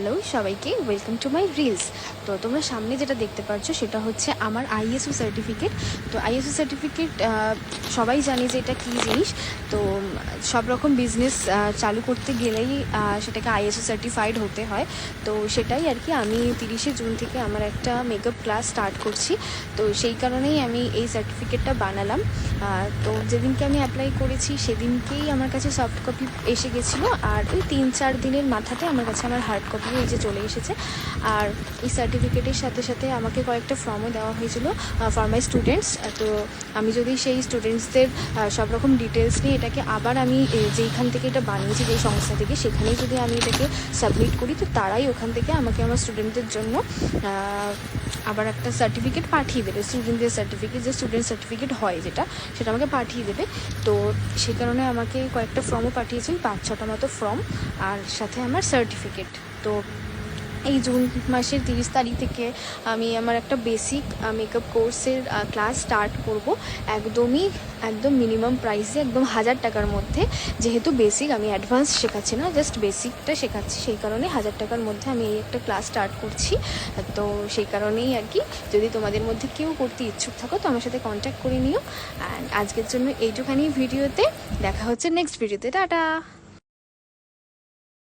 Hello সবাইকে, welcome to my reels. তো তোমরা সামনে যেটা দেখতে পাচ্ছ সেটা হচ্ছে আমার আইএসও সার্টিফিকেট। তো আইএসও সার্টিফিকেট সবাই জানে যে এটা কী জিনিস। তো সব রকম বিজনেস চালু করতে গেলেই সেটাকে আইএসও সার্টিফাইড হতে হয়। তো সেটাই আর কি, আমি 30শে জুন থেকে আমার একটা মেকআপ ক্লাস স্টার্ট করছি। তো সেই কারণেই আমি এই সার্টিফিকেটটা বানালাম। তো যেদিনকে আমি অ্যাপ্লাই করেছি সেদিনকেই আমার কাছে সফট কপি এসে গেছিলো, আর ওই 3-4 দিনের মাথাতে আমার কাছে আমার হার্ড কপিও এই যে চলে এসেছে। আর এই সার্টিফিকেটের সাথে সাথে আমাকে কয়েকটা ফর্মও দেওয়া হয়েছিল ফর মাই স্টুডেন্টস। তো আমি যদি সেই স্টুডেন্টসদের সব রকম ডিটেলস নিয়ে এটাকে আবার আমি যেইখান থেকে এটা বানিয়েছি, যেই সংস্থা থেকে, সেখানেই যদি আমি এটাকে সাবমিট করি, তো তারাই ওখান থেকে আমাকে আমার স্টুডেন্টদের জন্য আবার একটা সার্টিফিকেট পাঠিয়ে দেবে, স্টুডেন্টদের সার্টিফিকেট, যে স্টুডেন্ট সার্টিফিকেট হয় যেটা, সেটা আমাকে পাঠিয়ে দেবে। তো সেই কারণে আমাকে কয়েকটা ফর্মও পাঠিয়েছেন, 5-6টা মতো ফর্ম, আর সাথে আমার সার্টিফিকেট। তো এই জুন মাসের 30 তারিখ থেকে আমি আমার একটা বেসিক মেকআপ কোর্সের ক্লাস স্টার্ট করব, একদম মিনিমাম প্রাইসে, একদম 1000 টাকার মধ্যে। যেহেতু বেসিক, আমি অ্যাডভান্স শেখাচ্ছি না, জাস্ট বেসিকটা শেখাচ্ছি, সেই কারণে 1000 টাকার মধ্যে আমি এই একটা ক্লাস স্টার্ট করছি। তো সেই কারণেই আর কি, যদি তোমাদের মধ্যে কেউ করতে ইচ্ছুক থাকো তো আমার সাথে কন্ট্যাক্ট করে নিও। অ্যান্ড আজকের জন্য এইটুখানি ভিডিওতে, দেখা হচ্ছে নেক্সট ভিডিওতে। টাটা।